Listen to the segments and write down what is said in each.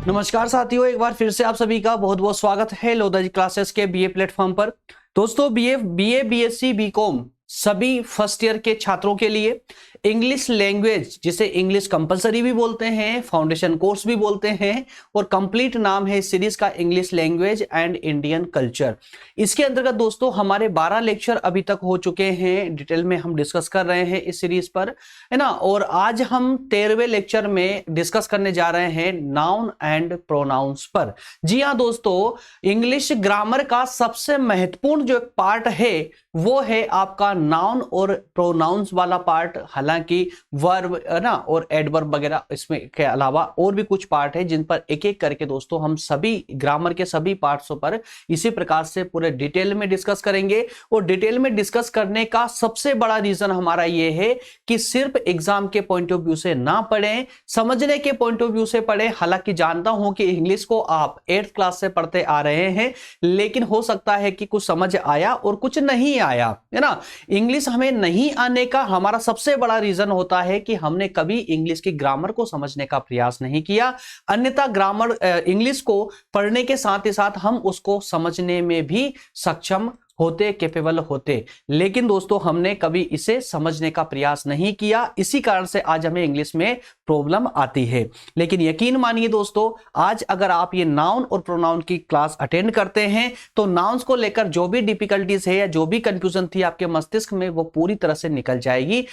नमस्कार साथियों, एक बार फिर से आप सभी का बहुत बहुत स्वागत है लोधा जी क्लासेस के बीए प्लेटफॉर्म पर। दोस्तों, बीए बीएससी बीकॉम सभी फर्स्ट ईयर के छात्रों के लिए इंग्लिश लैंग्वेज, जिसे इंग्लिश कंपलसरी भी बोलते हैं, फाउंडेशन कोर्स भी बोलते हैं, और कंप्लीट नाम है इस सीरीज का English language and Indian culture. इसके अंतर्गत दोस्तों हमारे 12 लेक्चर अभी तक हो चुके हैं, डिटेल में हम डिस्कस कर रहे हैं इस सीरीज पर, है ना। और आज हम 13वें लेक्चर में डिस्कस करने जा रहे हैं नाउन एंड प्रोनाउंस पर। जी हाँ दोस्तों, इंग्लिश ग्रामर का सबसे महत्वपूर्ण जो पार्ट है वो है आपका नाउन और प्रोनाउंस वाला पार्ट। हालांकि वर्ब, है ना, और एडवर्ब वगैरह इसमें के अलावा और भी कुछ पार्ट है जिन पर एक एक करके दोस्तों हम सभी ग्रामर के सभी पार्ट्सों पर इसी प्रकार से पूरे डिटेल में डिस्कस करेंगे। और डिटेल में डिस्कस करने का सबसे बड़ा रीजन हमारा ये है कि सिर्फ एग्जाम के पॉइंट ऑफ व्यू से ना पढ़ें, समझने के पॉइंट ऑफ व्यू से पढ़ें। हालांकि जानता हूं कि इंग्लिश को आप 8th क्लास से पढ़ते आ रहे हैं, लेकिन हो सकता है कि कुछ समझ आया और कुछ नहीं आया, है ना। इंग्लिश हमें नहीं आने का हमारा सबसे बड़ा रीजन होता है कि हमने कभी इंग्लिश की ग्रामर को समझने का प्रयास नहीं किया। अन्यथा ग्रामर इंग्लिश को पढ़ने के साथ ही साथ हम उसको समझने में भी सक्षम होते, कैपेबल होते, लेकिन दोस्तों हमने कभी इसे समझने का प्रयास नहीं किया। इसी कारण से आज हमें इंग्लिश में प्रॉब्लम आती है। लेकिन यकीन मानिए दोस्तों, आज अगर आप ये नाउन और प्रोनाउन की क्लास अटेंड करते हैं तो नाउन्स को लेकर जो भी डिफिकल्टीज है या जो भी कंफ्यूजन थी आपके मस्तिष्क में, वो पूरी तरह से निकल जाएगी।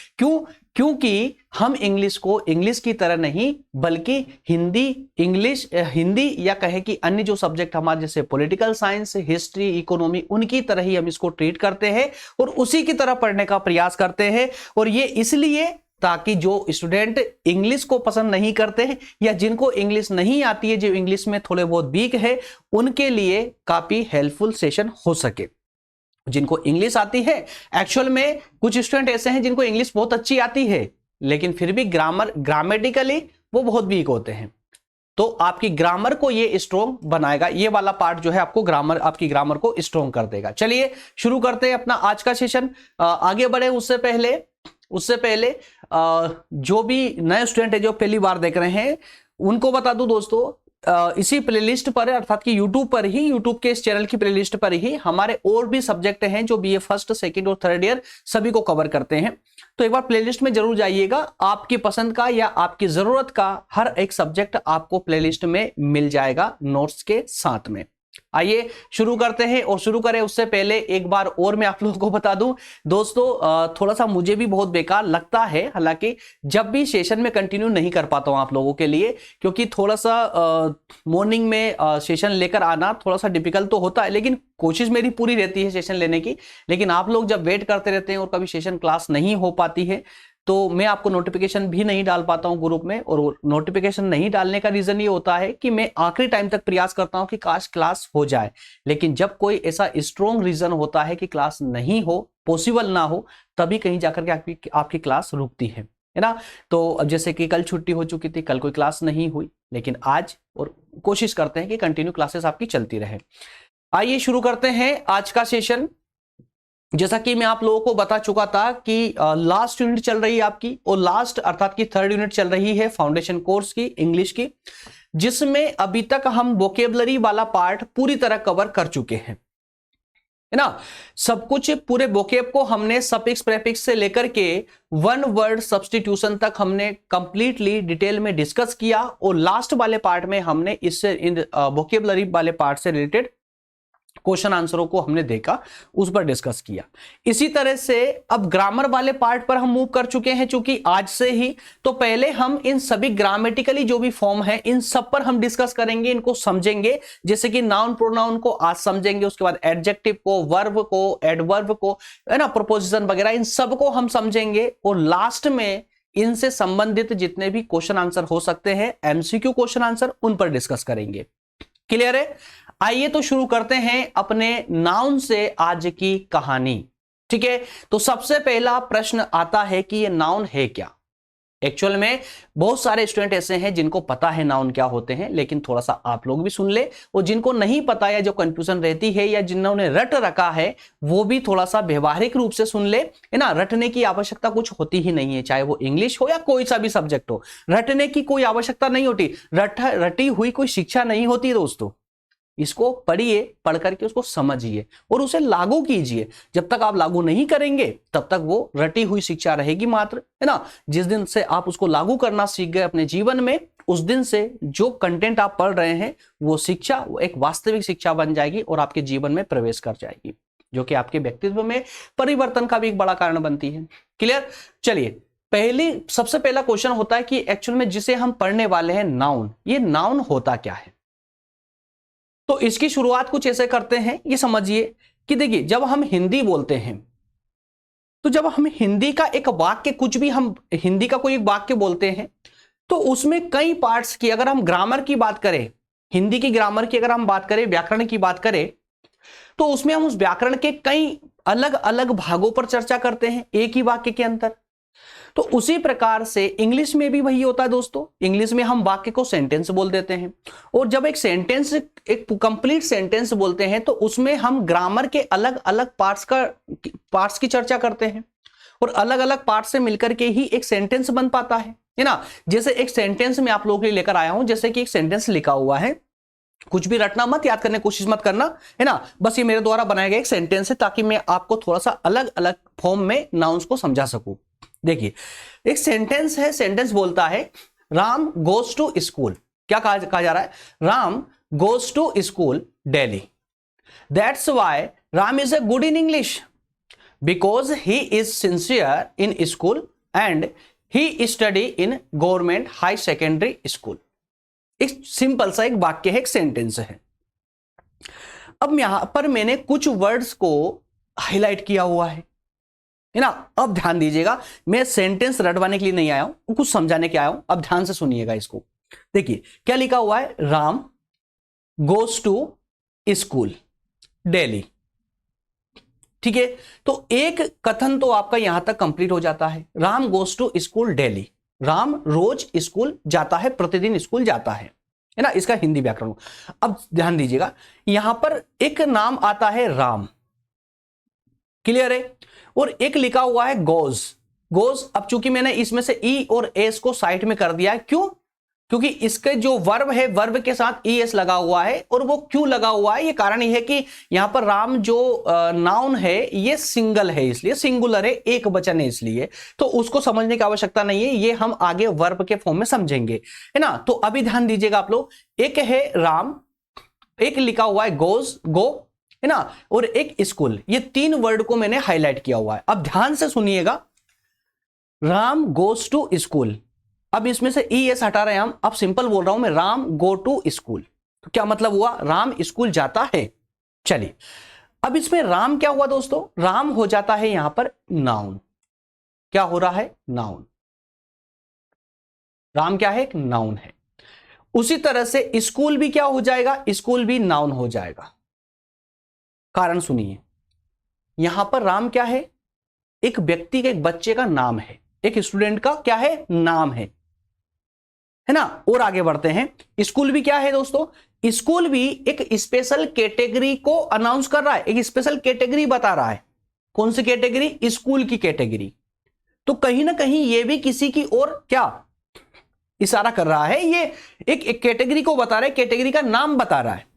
क्योंकि हम इंग्लिश को इंग्लिश की तरह नहीं, बल्कि हिंदी या कहे कि अन्य जो सब्जेक्ट हमारे जैसे पॉलिटिकल साइंस, हिस्ट्री, इकोनॉमी, उनकी तरह ही हम इसको ट्रीट करते हैं और उसी की तरह पढ़ने का प्रयास करते हैं। और ये इसलिए ताकि जो स्टूडेंट इंग्लिश को पसंद नहीं करते हैं या जिनको इंग्लिश नहीं आती है, जो इंग्लिश में थोड़े बहुत वीक है, उनके लिए काफी हेल्पफुल सेशन हो सके। जिनको इंग्लिश आती है, एक्चुअल में कुछ स्टूडेंट ऐसे हैं जिनको इंग्लिश बहुत अच्छी आती है, लेकिन फिर भी ग्रामेटिकली वो बहुत वीक होते हैं। तो आपकी ग्रामर को ये स्ट्रॉन्ग बनाएगा, ये वाला पार्ट जो है आपको आपकी ग्रामर को स्ट्रॉन्ग कर देगा। चलिए शुरू करते हैं अपना आज का सेशन। आगे बढ़े उससे पहले जो भी नए स्टूडेंट है जो पहली बार देख रहे हैं, उनको बता दूं दोस्तों, इसी प्लेलिस्ट पर, अर्थात कि यूट्यूब के इस चैनल की प्लेलिस्ट पर ही हमारे और भी सब्जेक्ट हैं जो बीए फर्स्ट, सेकंड और थर्ड ईयर सभी को कवर करते हैं। तो एक बार प्लेलिस्ट में जरूर जाइएगा, आपकी पसंद का या आपकी जरूरत का हर एक सब्जेक्ट आपको प्लेलिस्ट में मिल जाएगा नोट्स के साथ में। आइए शुरू करते हैं। और शुरू करें उससे पहले एक बार और मैं आप लोगों को बता दूं दोस्तों, थोड़ा सा मुझे भी बहुत बेकार लगता है, हालांकि जब भी सेशन में कंटिन्यू नहीं कर पाता हूं आप लोगों के लिए, क्योंकि थोड़ा सा मॉर्निंग में सेशन लेकर आना थोड़ा सा डिफिकल्ट तो होता है, लेकिन कोशिश मेरी पूरी रहती है सेशन लेने की। लेकिन आप लोग जब वेट करते रहते हैं और कभी सेशन क्लास नहीं हो पाती है, तो मैं आपको नोटिफिकेशन भी नहीं डाल पाता हूं ग्रुप में। और नोटिफिकेशन नहीं डालने का रीजन ये होता है कि मैं आखिरी टाइम तक प्रयास करता हूं कि काश क्लास हो जाए, लेकिन जब कोई ऐसा स्ट्रॉन्ग रीजन होता है कि क्लास नहीं हो, पॉसिबल ना हो, तभी कहीं जाकर के आपकी क्लास रुकती है ना। तो अब जैसे कि कल छुट्टी हो चुकी थी, कल कोई क्लास नहीं हुई, लेकिन आज और कोशिश करते हैं कि कंटिन्यू क्लासेस आपकी चलती रहे। आइए शुरू करते हैं आज का सेशन। जैसा कि मैं आप लोगों को बता चुका था कि लास्ट यूनिट चल रही है आपकी, और लास्ट अर्थात की थर्ड यूनिट चल रही है फाउंडेशन कोर्स की इंग्लिश की, जिसमें अभी तक हम वोकेबलरी वाला पार्ट पूरी तरह कवर कर चुके हैं, है ना। सब कुछ पूरे वोकेब को हमने सफिक्स प्रेफिक्स से लेकर के वन वर्ड सब्स्टिट्यूशन तक हमने कंप्लीटली डिटेल में डिस्कस किया। और लास्ट वाले पार्ट में हमने इससे इन वोकेबलरी वाले पार्ट से रिलेटेड क्वेश्चन आंसरों को हमने देखा, उस पर डिस्कस किया। इसी तरह से अब ग्रामर वाले पार्ट पर हम मूव कर चुके हैं, चूंकि आज से ही, तो पहले हम इन सभी ग्रामेटिकली जो भी फॉर्म है इन सब पर हम डिस्कस करेंगे, इनको समझेंगे। जैसे कि नाउन प्रोनाउन को आज समझेंगे, उसके बाद एडजेक्टिव को, वर्ब को, एडवर्ब को, है ना, प्रोपोजिशन वगैरह, इन सबको हम समझेंगे। और लास्ट में इनसे संबंधित जितने भी क्वेश्चन आंसर हो सकते हैं, एमसीक्यू क्वेश्चन आंसर, उन पर डिस्कस करेंगे। क्लियर है? आइए तो शुरू करते हैं अपने नाउन से आज की कहानी। ठीक है, तो सबसे पहला प्रश्न आता है कि ये नाउन है क्या। एक्चुअल में बहुत सारे स्टूडेंट ऐसे हैं जिनको पता है नाउन क्या होते हैं, लेकिन थोड़ा सा आप लोग भी सुन ले, और जिनको नहीं पता या जो कंफ्यूजन रहती है या जिन्होंने रट रखा है वो भी थोड़ा सा व्यवहारिक रूप से सुन ले, है ना। रटने की आवश्यकता कुछ होती ही नहीं है, चाहे वो इंग्लिश हो या कोई सा भी सब्जेक्ट हो, रटने की कोई आवश्यकता नहीं होती। रटी हुई कोई शिक्षा नहीं होती दोस्तों। इसको पढ़िए, पढ़ करके उसको समझिए और उसे लागू कीजिए। जब तक आप लागू नहीं करेंगे तब तक वो रटी हुई शिक्षा रहेगी मात्र, है ना। जिस दिन से आप उसको लागू करना सीख गए अपने जीवन में, उस दिन से जो कंटेंट आप पढ़ रहे हैं वो शिक्षा वो एक वास्तविक शिक्षा बन जाएगी और आपके जीवन में प्रवेश कर जाएगी, जो कि आपके व्यक्तित्व में परिवर्तन का भी एक बड़ा कारण बनती है। क्लियर। चलिए, सबसे पहला क्वेश्चन होता है कि एक्चुअल में जिसे हम पढ़ने वाले हैं नाउन, ये नाउन होता क्या है। तो इसकी शुरुआत कुछ ऐसे करते हैं, ये समझिए कि देखिए जब हम हिंदी बोलते हैं, तो जब हम हिंदी का एक वाक्य, कुछ भी हम हिंदी का कोई एक वाक्य बोलते हैं, तो उसमें कई पार्ट्स की, अगर हम ग्रामर की बात करें, हिंदी की ग्रामर की अगर हम बात करें, व्याकरण की बात करें, तो उसमें हम उस व्याकरण के कई अलग अलग भागों पर चर्चा करते हैं एक ही वाक्य के अंदर। तो उसी प्रकार से इंग्लिश में भी वही होता है दोस्तों। इंग्लिश में हम वाक्य को सेंटेंस बोल देते हैं, और जब एक सेंटेंस, एक कंप्लीट सेंटेंस बोलते हैं, तो उसमें हम ग्रामर के अलग अलग पार्ट्स की चर्चा करते हैं, और अलग अलग पार्ट्स से मिलकर के ही एक सेंटेंस बन पाता है ना। जैसे एक सेंटेंस में आप लोगों के लिए लेकर आया हूं, जैसे कि एक सेंटेंस लिखा हुआ है, कुछ भी रटना मत, याद करने की कोशिश मत करना, है ना। बस ये मेरे द्वारा बनाया गया एक सेंटेंस है, ताकि मैं आपको थोड़ा सा अलग अलग फॉर्म में नाउन्स को समझा सकूं। देखिए एक सेंटेंस है, सेंटेंस बोलता है राम गोज टू स्कूल। क्या कहा जा रहा है? Ram goes to school daily. That's why Ram is a good in English, because he is sincere in school and he study in government high secondary school. एक सिंपल सा एक वाक्य है, एक सेंटेंस है। अब यहां पर मैंने कुछ वर्ड्स को हाईलाइट किया हुआ है ना। अब ध्यान दीजिएगा, मैं सेंटेंस रटवाने के लिए नहीं आया हूं, कुछ समझाने के आया हूं। अब ध्यान से सुनिएगा इसको। देखिए क्या लिखा हुआ है, Ram goes to school daily. ठीक है, तो एक कथन तो आपका यहां तक कंप्लीट हो जाता है, Ram goes to school daily. Ram रोज स्कूल जाता है, प्रतिदिन स्कूल जाता है ना। इसका हिंदी व्याकरण। अब ध्यान दीजिएगा, यहां पर एक नाम आता है राम, क्लियर है, और एक लिखा हुआ है गोज। गोज, अब चूंकि मैंने इसमें से ई और एस को साइड में कर दिया है, क्यों? क्योंकि इसके जो वर्ब है, वर्ब के साथ ई एस लगा हुआ है। और वो क्यों लगा हुआ है, ये कारण ये है कि यहां पर राम जो नाउन है ये सिंगल है, इसलिए सिंगुलर है, एक वचन है, इसलिए तो उसको समझने की आवश्यकता नहीं है, ये हम आगे वर्ब के फॉर्म में समझेंगे, है ना। तो अभी ध्यान दीजिएगा आप लोग, एक है राम, एक लिखा हुआ है गोज, गो, है ना, और एक स्कूल। ये तीन वर्ड को मैंने हाईलाइट किया हुआ है। अब ध्यान से सुनिएगा, राम गोज टू स्कूल। अब इसमें से ई एस हटा रहे हैं हम। अब सिंपल बोल रहा हूं मैं, राम गो टू स्कूल। तो क्या मतलब हुआ? राम स्कूल जाता है। चलिए, अब इसमें राम क्या हुआ दोस्तों? राम हो जाता है यहां पर नाउन। क्या हो रहा है? नाउन। राम क्या है? एक नाउन है। उसी तरह से स्कूल भी क्या हो जाएगा? स्कूल भी नाउन हो जाएगा। कारण सुनिए, यहां पर राम क्या है? एक व्यक्ति के, एक बच्चे का नाम है, एक स्टूडेंट का क्या है? नाम है ना। और आगे बढ़ते हैं, स्कूल भी क्या है दोस्तों? स्कूल भी एक स्पेशल कैटेगरी को अनाउंस कर रहा है, एक स्पेशल कैटेगरी बता रहा है। कौन सी कैटेगरी? स्कूल की कैटेगरी। तो कहीं ना कहीं ये भी किसी की ओर क्या इशारा कर रहा है, ये एक कैटेगरी को बता रहा है, कैटेगरी का नाम बता रहा है।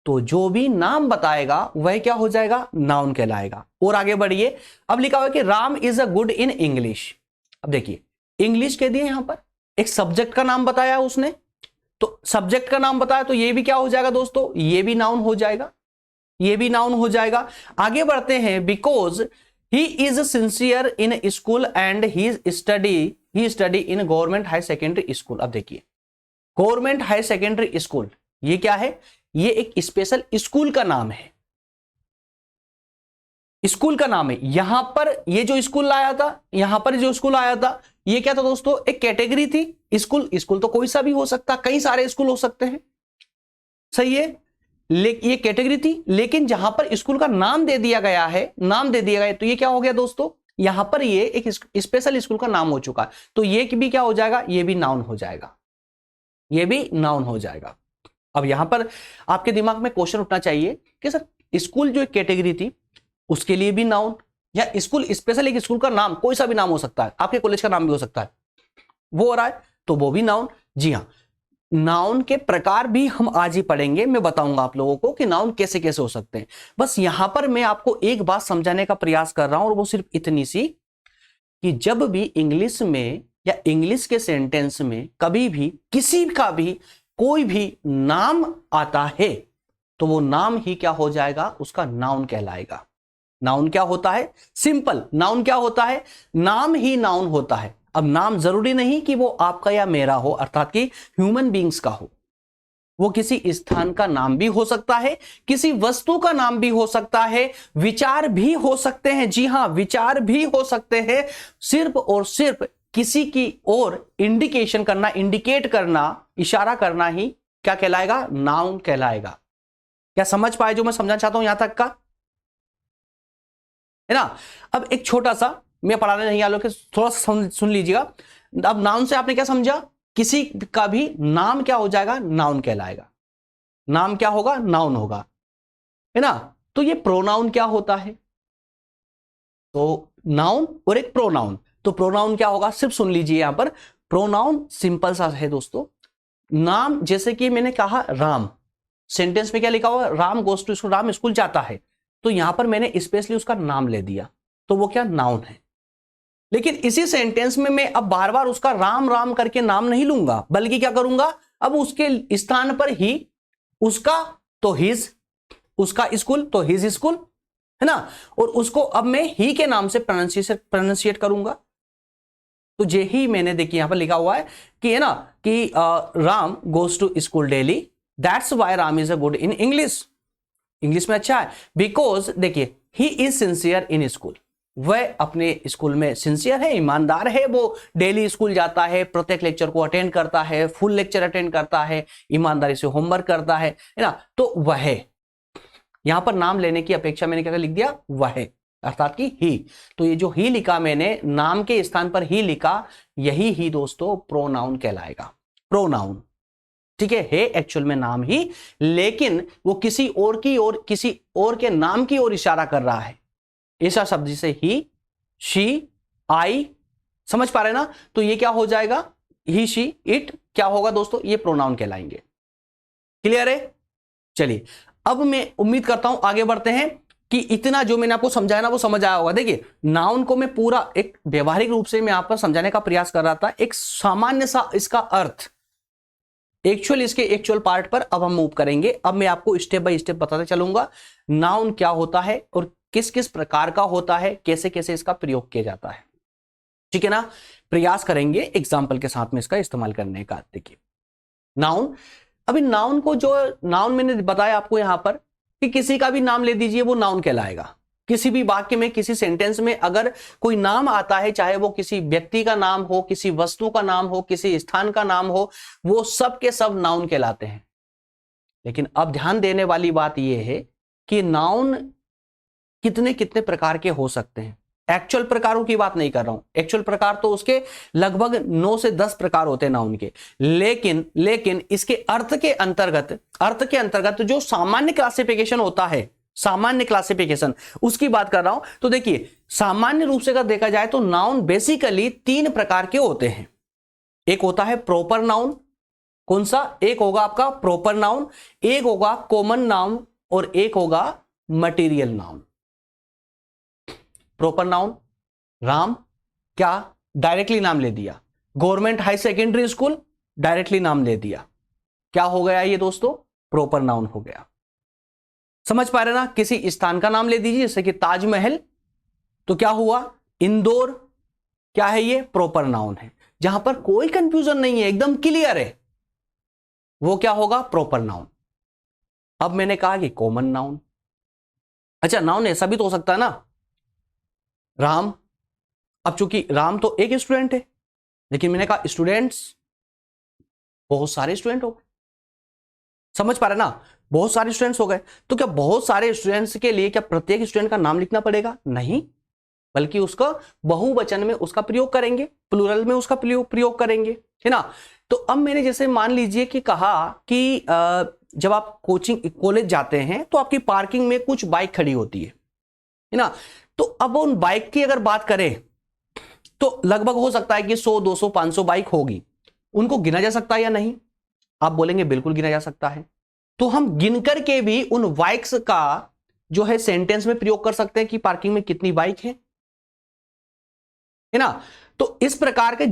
तो जो भी नाम बताएगा वह क्या हो जाएगा? नाउन कहलाएगा। और आगे बढ़िए, अब लिखा हुआ है कि Ram is a good in English. अब देखिए, इंग्लिश कह दिए, यहां पर एक सब्जेक्ट का नाम बताया उसने, तो सब्जेक्ट का नाम बताया, तो ये भी क्या हो जाएगा दोस्तों? ये भी नाउन हो जाएगा, ये भी नाउन हो जाएगा। आगे बढ़ते हैं, because he is sincere in school and he study in government high secondary school. अब देखिए, गवर्नमेंट हाई सेकेंडरी स्कूल, ये क्या है? ये एक स्पेशल स्कूल का नाम है, स्कूल का नाम है। यहां पर ये जो स्कूल आया था, यहां पर जो स्कूल आया था, ये क्या था दोस्तों? एक कैटेगरी थी। स्कूल, स्कूल तो कोई सा भी हो सकता, कई सारे स्कूल हो सकते हैं, सही है, ये कैटेगरी थी। लेकिन जहां पर स्कूल का नाम दे दिया गया है, नाम दे दिया गया, तो ये क्या हो गया दोस्तों? यहां पर ये एक स्पेशल स्कूल का नाम हो चुका है, तो ये भी क्या हो जाएगा, ये भी नाउन हो जाएगा, ये भी नाउन हो जाएगा। अब यहां पर आपके दिमाग में क्वेश्चन उठना चाहिए कि सर स्कूल जो एक कैटेगरी थी उसके लिए भी नाउन, या स्कूल स्पेशल एक स्कूल का नाम कोई सा भी नाम हो सकता है, आपके कॉलेज का नाम भी हो सकता है, वो हो रहा है तो वो भी नाउन। जी हाँ, नाउन के प्रकार भी हम आज ही पढ़ेंगे, मैं बताऊंगा आप लोगों को कि नाउन कैसे कैसे हो सकते हैं। बस यहां पर मैं आपको एक बात समझाने का प्रयास कर रहा हूं और वो सिर्फ इतनी सी कि जब भी इंग्लिश में या इंग्लिश के सेंटेंस में कभी भी किसी का भी कोई भी नाम आता है तो वो नाम ही क्या हो जाएगा, उसका नाउन कहलाएगा। नाउन क्या होता है, सिंपल, नाउन क्या होता है, नाम ही नाउन होता है। अब नाम जरूरी नहीं कि वो आपका या मेरा हो, अर्थात कि ह्यूमन बींग्स का हो, वो किसी स्थान का नाम भी हो सकता है, किसी वस्तु का नाम भी हो सकता है, विचार भी हो सकते हैं। जी हां, विचार भी हो सकते हैं। सिर्फ और सिर्फ किसी की ओर इंडिकेशन करना, इंडिकेट करना, इशारा करना ही क्या कहलाएगा, नाउन कहलाएगा। क्या समझ पाए जो मैं समझना चाहता हूं यहां तक का, है ना। अब एक छोटा सा, मैं पढ़ाने नहीं आलो कि थोड़ा सा सुन लीजिएगा। अब नाउन से आपने क्या समझा, किसी का भी नाम क्या हो जाएगा, नाउन कहलाएगा। नाम क्या होगा, नाउन होगा, है ना। तो ये प्रोनाउन क्या होता है, तो नाउन और एक प्रोनाउन, तो प्रोनाउन क्या होगा, सिर्फ सुन लीजिए यहां पर। प्रोनाउन सिंपल सा है दोस्तों। नाम जैसे कि मैंने कहा राम, सेंटेंस में क्या लिखा हुआ, Ram goes to school, Ram school जाता है, तो यहां पर मैंने स्पेशली उसका नाम ले दिया, तो वो क्या, नाउन है। लेकिन इसी सेंटेंस में मैं अब बार बार उसका राम राम करके नाम नहीं लूंगा, बल्कि क्या करूंगा, अब उसके स्थान पर ही उसका तो हिज, उसका स्कूल तो हिज स्कूल, है ना, और उसको अब मैं ही के नाम से प्रोनाउंसिएट करूंगा। तो जे ही मैंने देखिए यहां पर लिखा हुआ है कि, है ना, कि Ram goes to school daily, that's why Ram is a good in English, English में अच्छा है, बिकॉज देखिए he is sincere in school, वह अपने स्कूल में सिंसियर है, ईमानदार है, वो डेली स्कूल जाता है, प्रत्येक लेक्चर को अटेंड करता है, फुल लेक्चर अटेंड करता है, ईमानदारी से होमवर्क करता है ना। तो वह, यहां पर नाम लेने की अपेक्षा मैंने क्या लिख दिया, वह, अर्थात कि ही। तो ये जो ही लिखा मैंने, नाम के स्थान पर ही लिखा, यही ही दोस्तों प्रोनाउन कहलाएगा। प्रोनाउन, ठीक है एक्चुअल में नाम ही, लेकिन वो किसी और की ओर, किसी और के नाम की ओर इशारा कर रहा है, ऐसा शब्द जिसे ही, शी, आई, समझ पा रहे ना। तो ये क्या हो जाएगा, ही, शी, इट क्या होगा दोस्तों, ये प्रोनाउन कहलाएंगे। क्लियर है। चलिए अब मैं उम्मीद करता हूं आगे बढ़ते हैं कि इतना जो मैंने आपको समझाया ना वो समझ आया होगा। देखिए नाउन को मैं पूरा एक व्यवहारिक रूप से मैं आप पर समझाने का प्रयास कर रहा था, एक सामान्य सा इसका अर्थ, एक्चुअल, इसके एक्चुअल पार्ट पर अब हम मूव करेंगे। अब मैं आपको स्टेप बाय स्टेप बताते चलूंगा नाउन क्या होता है और किस किस प्रकार का होता है, कैसे कैसे इसका प्रयोग किया जाता है, ठीक है ना। प्रयास करेंगे एग्जाम्पल के साथ में इसका इस्तेमाल करने का। देखिए नाउन, अभी नाउन को, जो नाउन मैंने बताया आपको यहां पर कि किसी का भी नाम ले दीजिए वो नाउन कहलाएगा। किसी भी वाक्य में, किसी सेंटेंस में अगर कोई नाम आता है, चाहे वो किसी व्यक्ति का नाम हो, किसी वस्तु का नाम हो, किसी स्थान का नाम हो, वो सब के सब नाउन कहलाते हैं। लेकिन अब ध्यान देने वाली बात यह है कि नाउन कितने कितने प्रकार के हो सकते हैं। एक्चुअल प्रकारों की बात नहीं कर रहा हूं, एक्चुअल प्रकार तो उसके लगभग 9 से 10 प्रकार होते हैं नाउन के, लेकिन इसके अर्थ के अंतर्गत जो सामान्य क्लासिफिकेशन होता है, सामान्य क्लासिफिकेशन, उसकी बात कर रहा हूं। तो देखिए सामान्य रूप से अगर देखा जाए तो नाउन बेसिकली 3 प्रकार के होते हैं। एक होता है प्रॉपर नाउन, कौन सा, एक होगा आपका प्रॉपर नाउन, एक होगा कॉमन नाउन और एक होगा material noun. Proper noun, Ram क्या डायरेक्टली नाम ले दिया, government high secondary school directly नाम ले दिया, क्या हो गया ये दोस्तों, प्रॉपर नाउन हो गया। समझ पा रहे ना। किसी स्थान का नाम ले दीजिए जैसे कि ताजमहल, तो क्या हुआ, इंदौर, क्या है ये, प्रॉपर नाउन है, जहां पर कोई कंफ्यूजन नहीं है, एकदम क्लियर है, वो क्या होगा, प्रॉपर नाउन। अब मैंने कहा कि कॉमन नाउन, अच्छा नाउन ऐसा भी तो हो सकता है ना, राम, अब चूंकि राम तो एक स्टूडेंट है, लेकिन मैंने कहा स्टूडेंट्स, बहुत सारे स्टूडेंट हो गए, समझ पा रहे ना, बहुत सारे स्टूडेंट्स हो गए। तो क्या बहुत सारे स्टूडेंट्स के लिए क्या प्रत्येक स्टूडेंट का नाम लिखना पड़ेगा, नहीं, बल्कि उसका बहुवचन में उसका प्रयोग करेंगे, प्लूरल में उसका प्रयोग करेंगे, है ना। तो अब मैंने जैसे मान लीजिए कि कहा कि जब आप कोचिंग कॉलेज जाते हैं तो आपकी पार्किंग में कुछ बाइक खड़ी होती है ना। तो अब उन बाइक की अगर बात करें तो लगभग हो सकता है कि 100, 200, 500 बाइक होगी। उनको गिना जा सकता है या नहीं? आप बोलेंगे बिल्कुल गिना जा सकता है। तो हम गिन करके भी उन बाइक्स का जो है सेंटेंस में प्रयोग कर सकते हैं कि पार्किंग में कितनी बाइक है ना। तो इस प्रकार के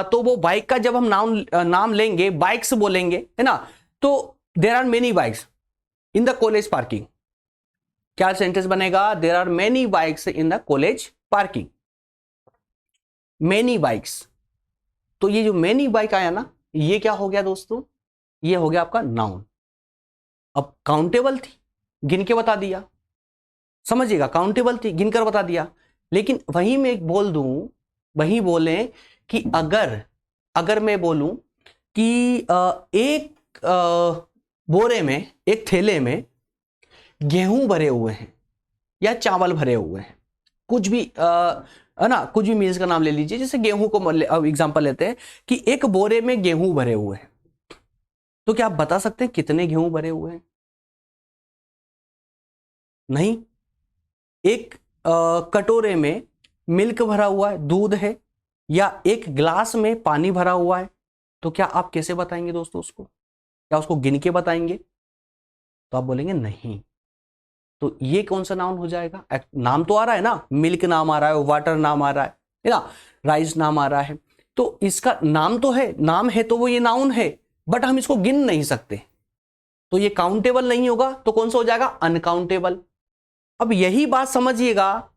तो वो बाइक का जब हम नाम लेंगे, बाइक्स बोलेंगे, है ना, तो there are many bikes in the college parking. क्या सेंटेंस बनेगा? There are many bikes in the college parking. Many bikes, तो ये जो मेनी बाइक आया ना, ये क्या हो गया दोस्तों? ये हो गया आपका नाउन। अब काउंटेबल थी, गिन के बता दिया, समझिएगा, काउंटेबल थी, गिनकर बता दिया। लेकिन वहीं मैं एक बोल दूं, वहीं बोलें कि अगर मैं बोलूं कि एक बोरे में, एक थैले में गेहूं भरे हुए हैं या चावल भरे हुए हैं, कुछ भी है ना, कुछ भी मील्स का नाम ले लीजिए। जैसे गेहूं को एग्जांपल लेते हैं कि एक बोरे में गेहूं भरे हुए हैं, तो क्या आप बता सकते हैं कितने गेहूं भरे हुए हैं? नहीं। एक कटोरे में मिल्क भरा हुआ है, दूध है, या एक ग्लास में पानी भरा हुआ है, तो क्या आप कैसे बताएंगे दोस्तों उसको? क्या उसको गिन के बताएंगे? तो आप बोलेंगे नहीं। तो ये कौन सा नाउन हो जाएगा? नाम तो आ रहा है ना, मिल्क नाम आ रहा है, वाटर नाम आ रहा है ना, राइस नाम आ रहा है, तो इसका नाम तो है, नाम है तो वो ये नाउन है, बट हम इसको गिन नहीं सकते, तो ये काउंटेबल नहीं होगा। तो कौन सा हो जाएगा? अनकाउंटेबल। अब यही बात समझिएगा,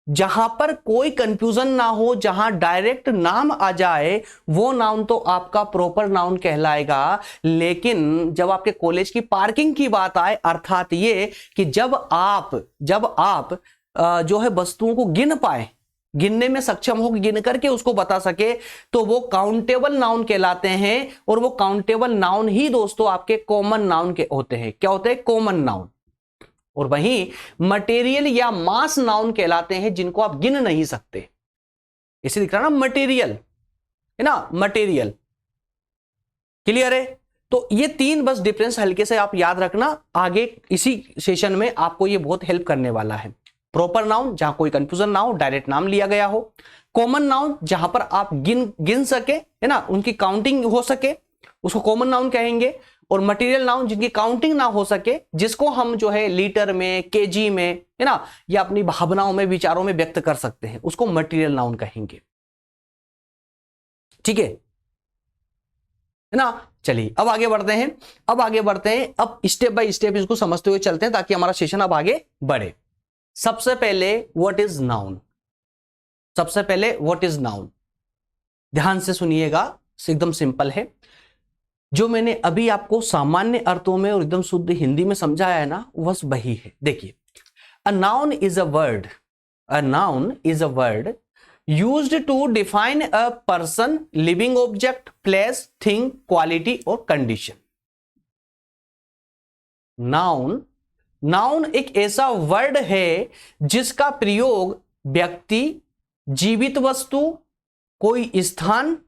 जहां पर कोई कंफ्यूजन ना हो, जहां डायरेक्ट नाम आ जाए, वो नाउन तो आपका प्रॉपर नाउन कहलाएगा। लेकिन जब आपके कॉलेज की पार्किंग की बात आए, अर्थात ये कि जब आप जो है वस्तुओं को गिन पाए, गिनने में सक्षम हो, गिन करके उसको बता सके, तो वो काउंटेबल नाउन कहलाते हैं। और वो काउंटेबल नाउन ही दोस्तों आपके कॉमन नाउन के होते हैं। क्या होते हैं? Common noun. और वहीं मटेरियल या मास नाउन कहलाते हैं, जिनको आप गिन नहीं सकते। इसे दिख रहा ना, मटेरियल, है ना, मटेरियल। क्लियर है? तो ये तीन बस डिफरेंस हल्के से आप याद रखना, आगे इसी सेशन में आपको ये बहुत हेल्प करने वाला है। प्रॉपर नाउन, जहां कोई कंफ्यूजन ना हो, डायरेक्ट नाम लिया गया हो। कॉमन नाउन, जहां पर आप गिन सके, है ना, उनकी काउंटिंग हो सके, उसको कॉमन नाउन कहेंगे। और मटेरियल नाउन, जिनकी काउंटिंग ना हो सके, जिसको हम जो है लीटर में, केजी में, है ना, या अपनी भावनाओं में, विचारों में व्यक्त कर सकते हैं, उसको मटेरियल नाउन कहेंगे। ठीक है ना? चलिए अब आगे बढ़ते हैं। अब स्टेप बाय स्टेप इसको समझते हुए चलते हैं, ताकि हमारा सेशन अब आगे बढ़े। सबसे पहले व्हाट इज नाउन? ध्यान से सुनिएगा, एकदम सिंपल है। जो मैंने अभी आपको सामान्य अर्थों में और एकदम शुद्ध हिंदी में समझाया है ना, बस वही है। देखिए, a noun is a word used to define a person, living object, place, thing, quality और कंडीशन। नाउन एक ऐसा वर्ड है जिसका प्रयोग व्यक्ति, जीवित वस्तु, कोई स्थान,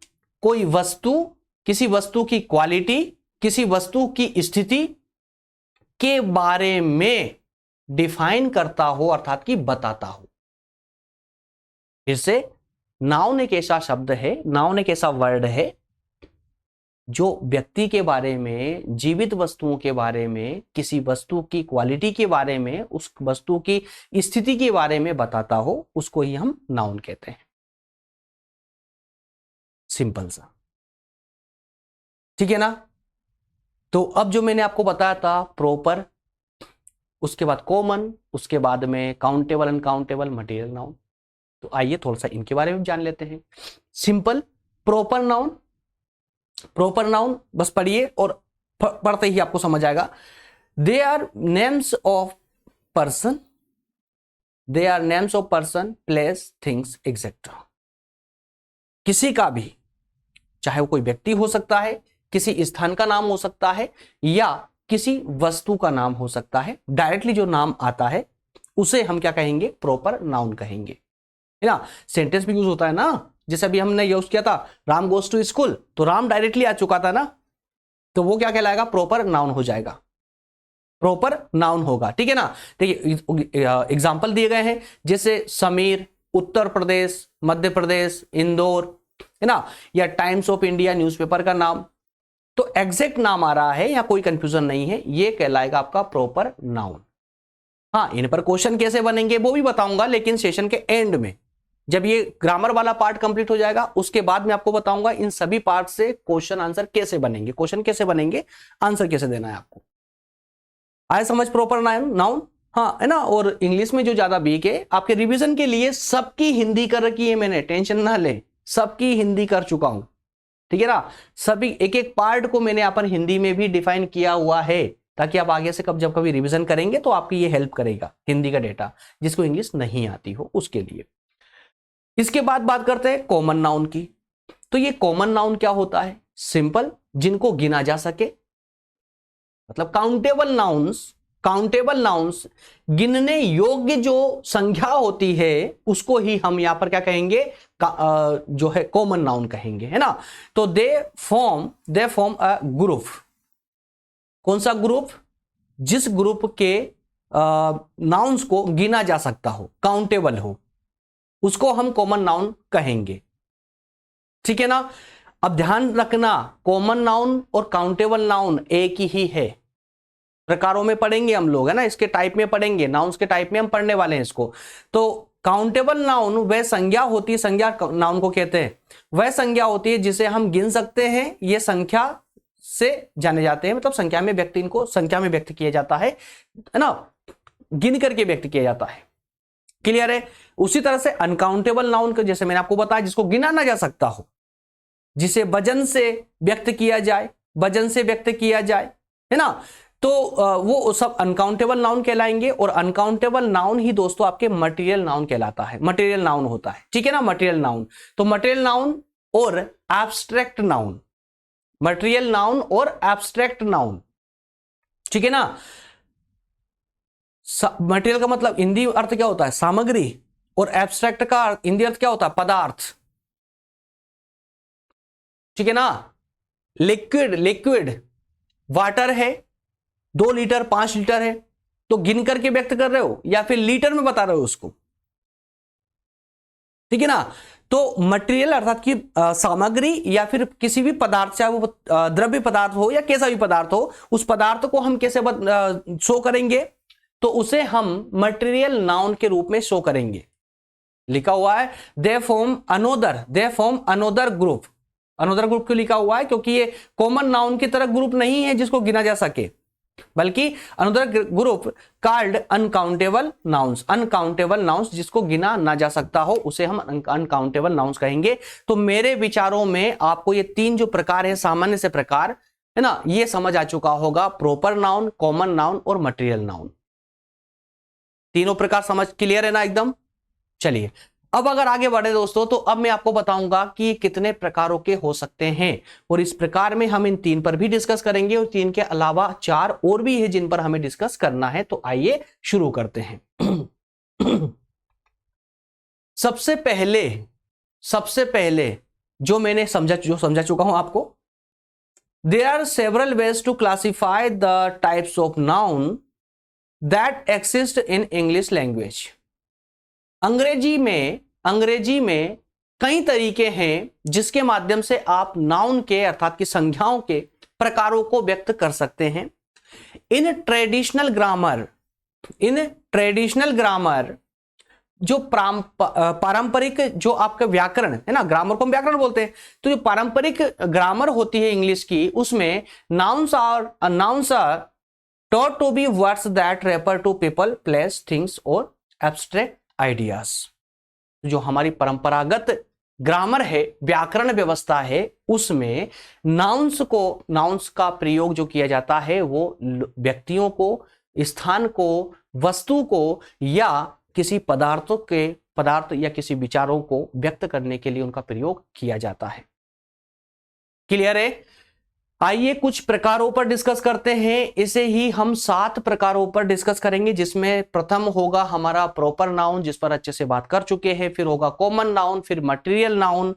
कोई वस्तु, किसी वस्तु की क्वालिटी, किसी वस्तु की स्थिति के बारे में डिफाइन करता हो, अर्थात कि बताता हो। फिर से, नाउन एक ऐसा शब्द है, नाउन एक ऐसा वर्ड है जो व्यक्ति के बारे में, जीवित वस्तुओं के बारे में, किसी वस्तु की क्वालिटी के बारे में, उस वस्तु की स्थिति के बारे में बताता हो, उसको ही हम नाउन कहते हैं। सिंपल सा, ठीक है ना? तो अब जो मैंने आपको बताया था, प्रॉपर, उसके बाद कॉमन, उसके बाद में काउंटेबल, अनकाउंटेबल, मटेरियल नाउन। तो आइए थोड़ा सा इनके बारे में जान लेते हैं। सिंपल, प्रॉपर नाउन बस पढ़िए और पढ़ते ही आपको समझ आएगा। They are names of person, place, things, etcetera. किसी का भी, चाहे वो कोई व्यक्ति हो सकता है, किसी स्थान का नाम हो सकता है, या किसी वस्तु का नाम हो सकता है। डायरेक्टली जो नाम आता है उसे हम क्या कहेंगे? प्रॉपर नाउन कहेंगे। है ना। सेंटेंस भी यूज होता है ना, जैसे अभी हमने यूज किया था राम गोज टू स्कूल, तो राम डायरेक्टली आ चुका था ना, तो वो क्या कहलाएगा, प्रॉपर नाउन हो जाएगा, प्रॉपर नाउन होगा, ठीक है ना। देखिए एग्जाम्पल दिए गए हैं, जैसे समीर, उत्तर प्रदेश, मध्य प्रदेश, इंदौर, है ना, या टाइम्स ऑफ इंडिया न्यूज़पेपर का नाम, तो एग्जैक्ट नाम आ रहा है, या कोई कंफ्यूजन नहीं है, ये कहलाएगा आपका प्रॉपर नाउन। हाँ, इन पर क्वेश्चन कैसे बनेंगे वो भी बताऊंगा, लेकिन सेशन के एंड में, जब ये ग्रामर वाला पार्ट कंप्लीट हो जाएगा उसके बाद मैं आपको बताऊंगा इन सभी पार्ट से क्वेश्चन आंसर कैसे बनेंगे, क्वेश्चन कैसे बनेंगे, आंसर कैसे देना है आपको। आए समझ प्रॉपर नाउन, हाँ है ना। और इंग्लिश में जो ज्यादा वीक है, आपके रिवीजन के लिए सबकी हिंदी कर रखी है मैंने, टेंशन ना ले, सबकी हिंदी कर चुका हूं, ठीक है ना। सभी एक एक पार्ट को मैंने यहाँ पर हिंदी में भी डिफाइन किया हुआ है, ताकि आप आगे से जब कभी रिवीजन करेंगे तो आपकी ये हेल्प करेगा, हिंदी का डेटा, जिसको इंग्लिश नहीं आती हो उसके लिए। इसके बाद बात करते हैं कॉमन नाउन की। तो ये कॉमन नाउन क्या होता है, सिंपल, जिनको गिना जा सके, मतलब काउंटेबल नाउन्स, काउंटेबल नाउन्स, गिनने योग्य जो संख्या होती है उसको ही हम यहां पर क्या कहेंगे, जो है कॉमन नाउन कहेंगे, है ना। तो दे फॉर्म अ ग्रुप, कौन सा ग्रुप, जिस ग्रुप के नाउन्स को गिना जा सकता हो, काउंटेबल हो, उसको हम कॉमन नाउन कहेंगे, ठीक है ना। अब ध्यान रखना, कॉमन नाउन और काउंटेबल नाउन एक ही है, प्रकारों में पढ़ेंगे हम लोग, है ना, इसके टाइप में पढ़ेंगे, नाउन्स के टाइप में हम पढ़ने वाले हैं इसको। तो काउंटेबल नाउन वह संज्ञा होती है, संज्ञा नाउन को कहते हैं, वह संज्ञा होती है जिसे हम गिन सकते हैं, ये संख्या से जाने जाते हैं, मतलब संख्या में व्यक्ति, इनको संख्या में व्यक्त किया जाता है ना, गिन करके व्यक्त किया जाता है, क्लियर है। उसी तरह से अनकाउंटेबल नाउन को, जैसे मैंने आपको बताया, जिसको गिना ना जा सकता हो, जिसे वजन से व्यक्त किया जाए, वजन से व्यक्त किया जाए, है ना, तो वो सब अनकाउंटेबल नाउन कहलाएंगे। और अनकाउंटेबल नाउन ही दोस्तों आपके मटेरियल नाउन कहलाता है, मटेरियल नाउन होता है, ठीक है ना, मटेरियल नाउन। तो मटेरियल नाउन और एब्स्ट्रैक्ट नाउन, मटेरियल नाउन और एब्स्ट्रैक्ट नाउन, ठीक है ना। मटेरियल का मतलब हिंदी अर्थ क्या होता है, सामग्री, और एब्स्ट्रैक्ट का हिंदी अर्थ क्या होता है, पदार्थ, ठीक है ना। लिक्विड, लिक्विड वाटर है, 2 लीटर 5 लीटर है, तो गिन करके व्यक्त कर रहे हो या फिर लीटर में बता रहे हो उसको, ठीक है ना। तो मटेरियल अर्थात की सामग्री या फिर किसी भी पदार्थ, चाहे वो द्रव्य पदार्थ हो या कैसा भी पदार्थ हो, उस पदार्थ को हम कैसे शो करेंगे, तो उसे हम मटेरियल नाउन के रूप में शो करेंगे। लिखा हुआ है they form another group, another group क्यों लिखा हुआ है, क्योंकि ये कॉमन नाउन की तरह ग्रुप नहीं है जिसको गिना जा सके, बल्कि another group called uncountable nouns, uncountable nouns जिसको गिना ना जा सकता हो उसे हम अनकाउंटेबल नाउन्स कहेंगे। तो मेरे विचारों में आपको ये 3 जो प्रकार है, सामान्य से प्रकार, है ना, ये समझ आ चुका होगा, प्रॉपर नाउन, कॉमन नाउन और मटेरियल नाउन, तीनों प्रकार समझ क्लियर है ना एकदम। चलिए अब अगर आगे बढ़े दोस्तों, तो अब मैं आपको बताऊंगा कि कितने प्रकारों के हो सकते हैं, और इस प्रकार में हम इन 3 पर भी डिस्कस करेंगे, और 3 के अलावा 4 और भी है जिन पर हमें डिस्कस करना है। तो आइए शुरू करते हैं। सबसे पहले जो मैंने समझा चुका हूं आपको, there are several ways to classify the types of noun that exist in English language. अंग्रेजी में कई तरीके हैं जिसके माध्यम से आप नाउन के अर्थात की संख्याओं के प्रकारों को व्यक्त कर सकते हैं। इन ट्रेडिशनल ग्रामर जो पारंपरिक जो आपका व्याकरण है ना, ग्रामर को हम व्याकरण बोलते हैं, तो जो पारंपरिक ग्रामर होती है इंग्लिश की, उसमें nouns are taught to be words that refer to people, place, things और एब्स्ट्रैक्ट आइडियाज। जो हमारी परंपरागत ग्रामर है, व्याकरण व्यवस्था है, उसमें नाउन्स का प्रयोग जो किया जाता है वो व्यक्तियों को, स्थान को, वस्तु को या किसी पदार्थ या किसी विचारों को व्यक्त करने के लिए उनका प्रयोग किया जाता है। क्लियर है। आइए कुछ प्रकारों पर डिस्कस करते हैं। इसे ही हम 7 प्रकारों पर डिस्कस करेंगे, जिसमें प्रथम होगा हमारा प्रॉपर नाउन, जिस पर अच्छे से बात कर चुके हैं। फिर होगा कॉमन नाउन, फिर मटेरियल नाउन,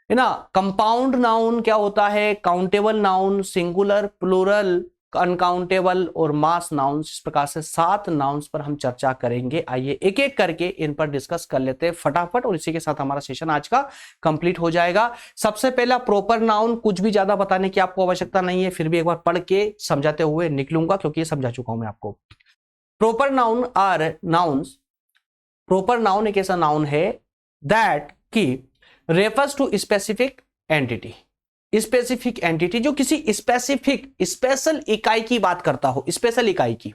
है ना। कंपाउंड नाउन क्या होता है, countable noun, singular, plural, uncountable और मास नाउन्स। इस प्रकार से 7 नाउन्स पर हम चर्चा करेंगे। आइए एक एक करके इन पर डिस्कस कर लेते हैं फटाफट, और इसी के साथ हमारा सेशन आज का कंप्लीट हो जाएगा। सबसे पहला प्रॉपर नाउन, कुछ भी ज्यादा बताने की आपको आवश्यकता नहीं है, फिर भी एक बार पढ़ के समझाते हुए निकलूंगा, क्योंकि ये समझा चुका हूं मैं आपको। Proper noun are nouns, proper noun एक ऐसा नाउन है दैट की refers to specific entity, specific entity जो किसी स्पेसिफिक स्पेशल इकाई की बात करता हो। स्पेशल इकाई की,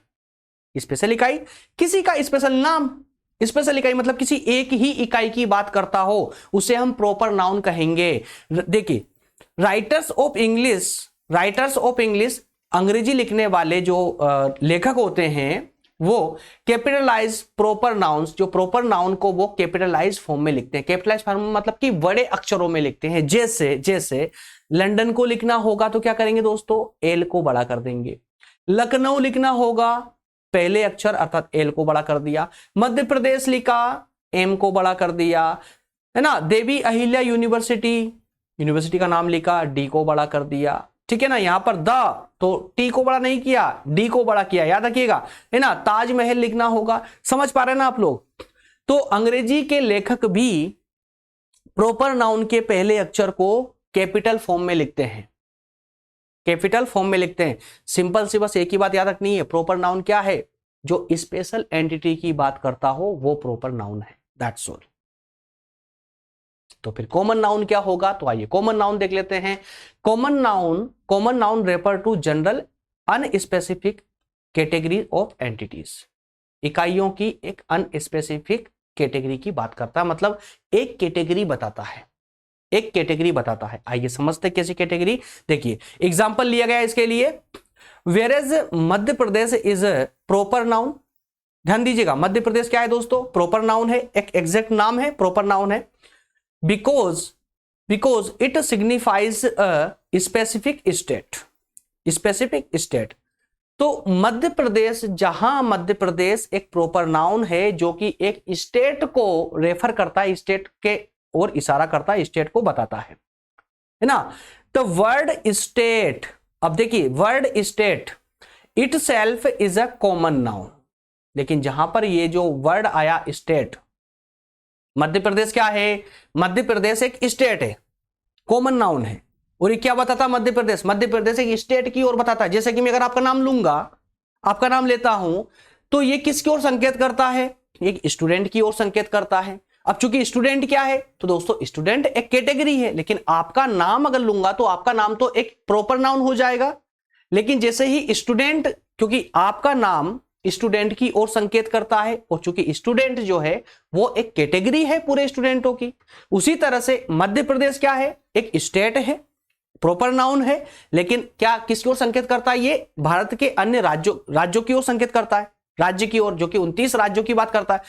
स्पेशल इकाई किसी का स्पेशल नाम, स्पेशल इकाई मतलब किसी एक ही इकाई की बात करता हो, उसे हम प्रॉपर नाउन कहेंगे। देखिए writers of English, writers of English अंग्रेजी लिखने वाले जो लेखक होते हैं वो कैपिटलाइज प्रॉपर नाउन्स, जो प्रॉपर नाउन को वो कैपिटलाइज फॉर्म में लिखते हैं। कैपिटलाइज फॉर्म मतलब कि बड़े अक्षरों में लिखते हैं। जैसे जैसे लंदन को लिखना होगा तो क्या करेंगे दोस्तों, एल को बड़ा कर देंगे। लखनऊ लिखना होगा पहले अक्षर अर्थात एल को बड़ा कर दिया। मध्य प्रदेश लिखा, एम को बड़ा कर दिया, है ना। देवी अहिल्या यूनिवर्सिटी, यूनिवर्सिटी का नाम लिखा, डी को बड़ा कर दिया, ठीक है ना। यहां पर द तो टी को बड़ा नहीं किया, डी को बड़ा किया, याद रखिएगा, है ना। ताजमहल लिखना होगा, समझ पा रहे हैं ना आप लोग। तो अंग्रेजी के लेखक भी प्रॉपर नाउन के पहले अक्षर को कैपिटल फॉर्म में लिखते हैं, कैपिटल फॉर्म में लिखते हैं। सिंपल सी बस एक ही बात याद रखनी है, प्रॉपर नाउन क्या है, जो स्पेशल एंटिटी की बात करता हो वो प्रॉपर नाउन है, दैट्स ऑल। तो फिर कॉमन नाउन क्या होगा, तो आइए कॉमन नाउन देख लेते हैं। Common noun refer to general unspecific category of entities, इकाइयों की एक अनस्पेसिफिक कैटेगरी की बात करता है, मतलब एक कैटेगरी बताता है, एक कैटेगरी बताता है। आइए समझते हैं कैसी कैटेगरी। देखिए एग्जांपल लिया गया इसके लिए, whereas Madhya Pradesh is proper noun. ध्यान दीजिएगा, मध्य प्रदेश क्या है दोस्तों, प्रॉपर नाउन है, एक एग्जैक्ट नाम है, प्रॉपर नाउन है। Because it signifies a specific state, specific state. तो मध्य प्रदेश, जहां मध्य प्रदेश एक प्रॉपर नाउन है जो कि एक स्टेट को रेफर करता है, स्टेट के और इशारा करता है, स्टेट को बताता है ना। तो वर्ड स्टेट, अब देखिए word state it self is a common noun, लेकिन जहां पर ये जो वर्ड आया स्टेट, मध्य प्रदेश क्या है, मध्य प्रदेश एक स्टेट है, कॉमन नाउन है। और ये क्या बताता है, मध्य प्रदेश एक स्टेट की ओर बताता है। जैसे कि मैं अगर आपका नाम लूंगा, आपका नाम लेता हूं, तो ये किसकी ओर संकेत करता है, एक स्टूडेंट की ओर संकेत करता है। अब चूंकि स्टूडेंट क्या है, तो दोस्तों स्टूडेंट एक कैटेगरी है, लेकिन आपका नाम अगर लूंगा तो आपका नाम तो एक प्रॉपर नाउन हो जाएगा। लेकिन जैसे ही स्टूडेंट, क्योंकि आपका नाम स्टूडेंट की ओर संकेत करता है, और चूंकि स्टूडेंट जो है वो एक कैटेगरी है पूरे स्टूडेंटों की, उसी तरह से मध्य प्रदेश क्या है, एक स्टेट है, प्रॉपर नाउन है, लेकिन क्या किसकी ओर संकेत करता है, ये भारत के अन्य राज्यों की ओर संकेत करता है, राज्य की ओर, जो कि 29 राज्यों की बात करता है।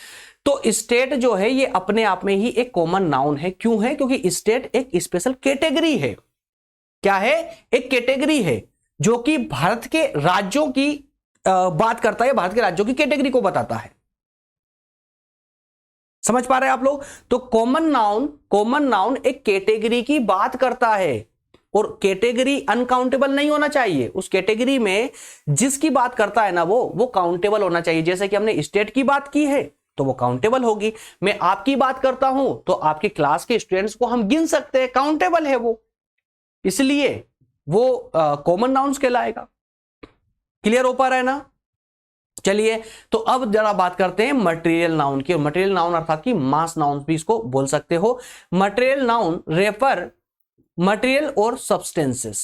तो स्टेट जो है ये अपने आप में ही एक कॉमन नाउन है। क्यों है, क्योंकि स्टेट एक स्पेशल कैटेगरी है। क्या है, एक कैटेगरी है जो कि भारत के राज्यों की बात करता है, भारत के राज्यों की कैटेगरी को बताता है। समझ पा रहे हैं आप लोग। तो कॉमन नाउन एक कैटेगरी की बात करता है, और कैटेगरी अनकाउंटेबल नहीं होना चाहिए। उस कैटेगरी में जिसकी बात करता है ना वो काउंटेबल होना चाहिए। जैसे कि हमने स्टेट की बात की है तो वो काउंटेबल होगी, मैं आपकी बात करता हूं तो आपकी क्लास के स्टूडेंट्स को हम गिन सकते हैं, काउंटेबल है वो, इसलिए वो कॉमन नाउन्स कहलाएगा। क्लियर हो पा रहा है ना। चलिए तो अब जरा बात करते हैं मटेरियल नाउन की। मटेरियल नाउन अर्थात कि मास नाउन भी इसको बोल सकते हो। मटेरियल नाउन रेफर मटेरियल और सब्सटेंसेस,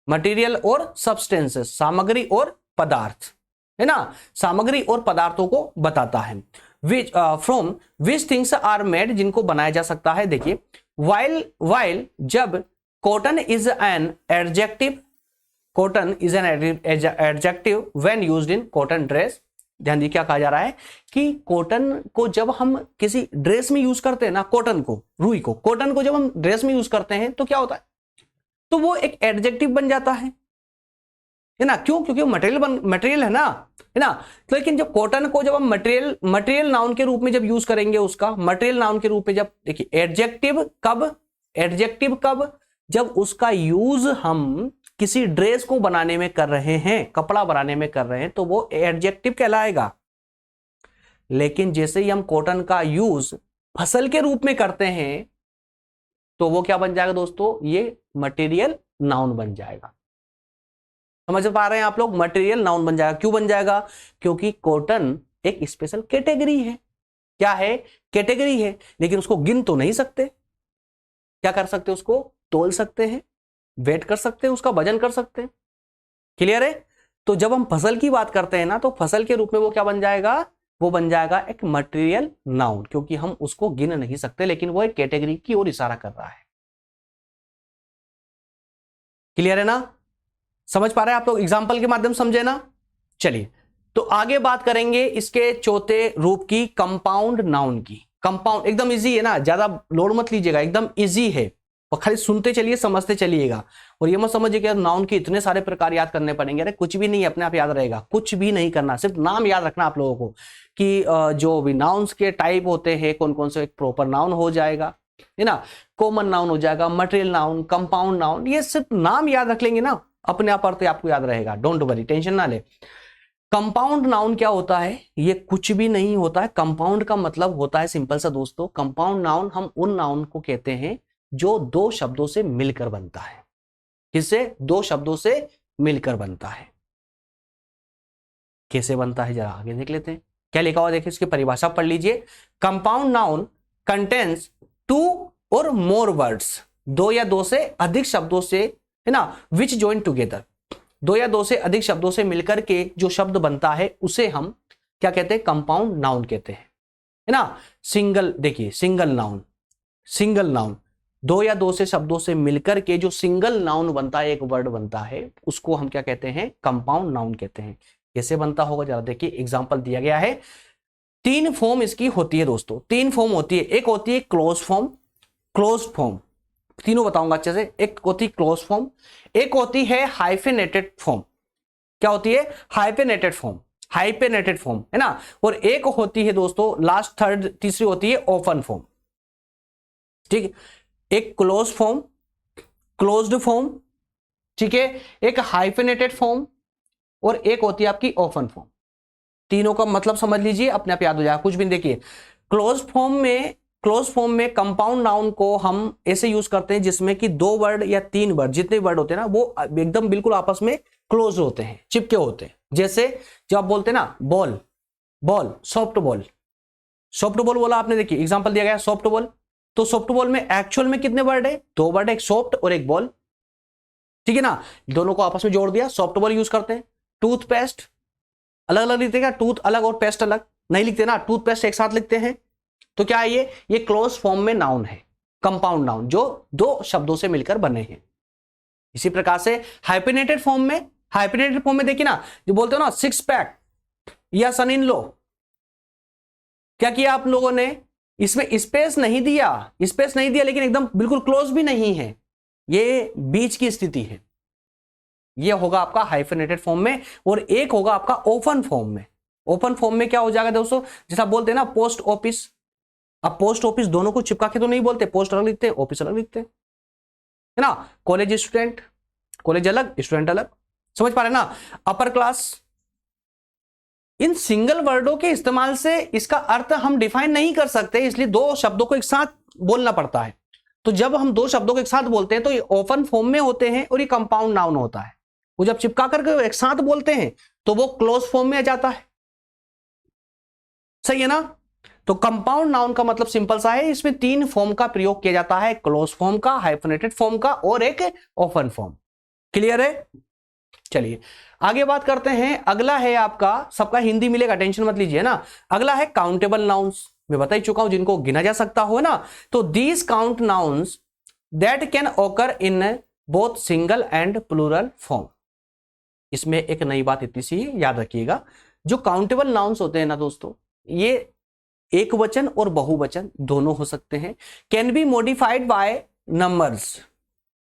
मटेरियल और सब्सटेंसेस, सामग्री और पदार्थ, है ना, सामग्री और पदार्थों को बताता है। From which things are made, जिनको बनाया जा सकता है। देखिए वाइल जब cotton is an adjective, cotton is an adjective when used in cotton dress. ध्यान दीजिए क्या कहा जा रहा है कि कॉटन को जब हम किसी ड्रेस में यूज करते हैं ना, कॉटन को, रुई को, कॉटन को जब हम ड्रेस में यूज करते हैं तो क्या होता है, तो वो एक एडजेक्टिव बन जाता है ना, क्यों? क्योंकि मटेरियल है ना। तो लेकिन जब कॉटन को जब हम मटेरियल नाउन के रूप में जब यूज करेंगे, उसका मटेरियल नाउन के रूप में जब, देखिए एडजेक्टिव कब, जब उसका यूज हम किसी ड्रेस को बनाने में कर रहे हैं, कपड़ा बनाने में कर रहे हैं, तो वो एडजेक्टिव कहलाएगा। लेकिन जैसे ही हम कॉटन का यूज फसल के रूप में करते हैं, तो वो क्या बन जाएगा दोस्तों? ये मटेरियल नाउन बन जाएगा। समझ पा रहे हैं आप लोग? मटेरियल नाउन बन जाएगा। क्यों बन जाएगा? क्योंकि कॉटन एक स्पेशल कैटेगरी है। क्या है? कैटेगरी है। लेकिन उसको गिन तो नहीं सकते। क्या कर सकते? उसको तोल सकते हैं, वेट कर सकते हैं, उसका वजन कर सकते हैं। क्लियर है? तो जब हम फसल की बात करते हैं ना, तो फसल के रूप में वो क्या बन जाएगा? वो बन जाएगा एक मटेरियल नाउन, क्योंकि हम उसको गिन नहीं सकते, लेकिन वो एक कैटेगरी की ओर इशारा कर रहा है। क्लियर है ना? समझ पा रहे हैं आप लोग? एग्जाम्पल के माध्यम समझे ना? चलिए, तो आगे बात करेंगे इसके चौथे रूप की, कंपाउंड नाउन की। कंपाउंड एकदम इजी है ना, ज्यादा लोड मत लीजिएगा, एकदम इजी है, और खाली सुनते चलिए, समझते चलिएगा। और ये मत समझिए कि नाउन के इतने सारे प्रकार याद करने पड़ेंगे। अरे कुछ भी नहीं, अपने आप याद रहेगा, कुछ भी नहीं करना, सिर्फ नाम याद रखना आप लोगों को कि जो भी नाउन्स के टाइप होते हैं, कौन कौन से, एक प्रॉपर नाउन हो जाएगा, है ना, कॉमन नाउन हो जाएगा, मटेरियल नाउन, कंपाउंड नाउन, ये सिर्फ नाम याद रख लेंगे ना, अपने आप अर्थ आपको याद रहेगा। डोंट वरी, टेंशन ना ले। कंपाउंड नाउन क्या होता है? ये कुछ भी नहीं होता है। कंपाउंड का मतलब होता है सिंपल सा दोस्तों, कंपाउंड नाउन हम उन नाउन को कहते हैं जो दो शब्दों से मिलकर बनता है। किससे? दो शब्दों से मिलकर बनता है। कैसे बनता है जरा आगे देख लेते हैं। क्या लिखा हुआ देखिए, इसकी परिभाषा पढ़ लीजिए। कंपाउंड नाउन कंटेन्स टू और मोर वर्ड्स, दो या दो से अधिक शब्दों से, है ना, विच जॉइन टुगेदर, दो या दो से अधिक शब्दों से मिलकर के जो शब्द बनता है उसे हम क्या कहते हैं? कंपाउंड नाउन कहते हैं, है ना। सिंगल, देखिए सिंगल नाउन, दो या दो से शब्दों से मिलकर के जो सिंगल नाउन बनता है, एक वर्ड बनता है, उसको हम क्या कहते हैं? कंपाउंड नाउन कहते हैं। कैसे बनता होगा जरा देखिए, एग्जांपल दिया गया है। तीन फॉर्म इसकी होती है दोस्तों, तीन फॉर्म होती है। एक होती है क्लोज फॉर्म, तीनों बताऊंगा अच्छे से। एक होती है क्लोज फॉर्म, एक होती है हाइफेनेटेड फॉर्म। क्या होती है? हाइफेनेटेड फॉर्म, है ना। और एक होती है दोस्तों लास्ट, थर्ड, तीसरी होती है ओपन फॉर्म। ठीक है, एक क्लोज फॉर्म, क्लोज्ड फॉर्म, ठीक है, एक हाइफेनेटेड फॉर्म, और एक होती है आपकी ओपन फॉर्म। तीनों का मतलब समझ लीजिए, अपने आप याद हो जाएगा। कुछ भी देखिए, क्लोज फॉर्म में कंपाउंड नाउन को हम ऐसे यूज करते हैं जिसमें कि दो वर्ड या तीन वर्ड, जितने वर्ड होते हैं ना, वो एकदम बिल्कुल आपस में क्लोज होते हैं, चिपके होते हैं। जैसे जब आप बोलते हैं ना बॉल, सॉफ्ट बॉल बोला आपने, देखिए एग्जांपल दिया गया सॉफ्ट बॉल। तो सॉफ्ट बॉल में एक्चुअल में कितने वर्ड है? दो वर्ड, एक सॉफ्ट और एक बॉल, ठीक है ना। दोनों को आपस में जोड़ दिया, सॉफ्ट बॉल यूज करते हैं। टूथपेस्ट अलग अलग लिखते हैं क्या? टूथ अलग और पेस्ट अलग नहीं लिखते ना, टूथपेस्ट एक साथ लिखते हैं। तो क्या है ये क्लोज फॉर्म में नाउन है, कंपाउंड नाउन, जो दो शब्दों से मिलकर बने हैं। इसी प्रकार से हाइफेनेटेड फॉर्म में देखिए ना, जो बोलते हो ना सिक्स पैक या सन इन लो, क्या किया आप लोगों ने? इसमें स्पेस नहीं दिया, लेकिन एकदम बिल्कुल क्लोज भी नहीं है, ये बीच की स्थिति है। ये होगा आपका हाइफेनेटेड फॉर्म में, और एक होगा आपका ओपन फॉर्म में। ओपन फॉर्म में क्या हो जाएगा दोस्तों? जैसा आप बोलते हैं ना पोस्ट ऑफिस, अब पोस्ट ऑफिस दोनों को चिपका के तो नहीं बोलते, पोस्ट अलग लिखते हैं, ऑफिस अलग लिखते हैं, है ना। कॉलेज स्टूडेंट, कॉलेज अलग, स्टूडेंट अलग। समझ पा रहे हैं ना। अपर क्लास, इन सिंगल वर्डों के इस्तेमाल से इसका अर्थ हम डिफाइन नहीं कर सकते, इसलिए दो शब्दों को एक साथ बोलना पड़ता है। तो जब हम दो शब्दों को एक साथ बोलते हैं तो ये ओपन फॉर्म में होते हैं और ये कंपाउंड नाउन होता है। वो जब चिपका करके एक साथ बोलते हैं तो वो क्लोज फॉर्म में आ जाता है। सही है ना। तो कंपाउंड नाउन का मतलब सिंपल सा है, इसमें तीन फॉर्म का प्रयोग किया जाता है, क्लोज फॉर्म का, हाइफेनेटेड फॉर्म का और एक ओपन फॉर्म। क्लियर है। चलिए आगे बात करते हैं। अगला है आपका, सबका हिंदी मिलेगा, टेंशन मत लीजिए ना। अगला है काउंटेबल नाउन्स। मैं बता ही चुका हूं, जिनको गिना जा सकता हो ना। तो these count nouns that can occur in both single and plural form. इसमें एक नई बात इतनी सी याद रखिएगा, जो काउंटेबल नाउन्स होते हैं ना दोस्तों, ये एक वचन और बहुवचन दोनों हो सकते हैं। Can be modified by numbers,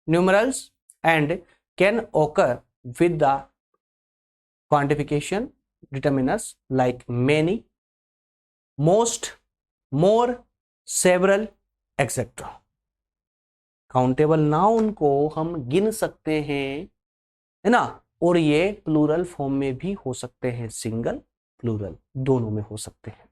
numerals, and can occur with the quantification determinants like many, most, more, several, etc. Countable noun को हम गिन सकते हैं, है ना, और ये प्लूरल फॉर्म में भी हो सकते हैं, सिंगल प्लूरल दोनों में हो सकते हैं।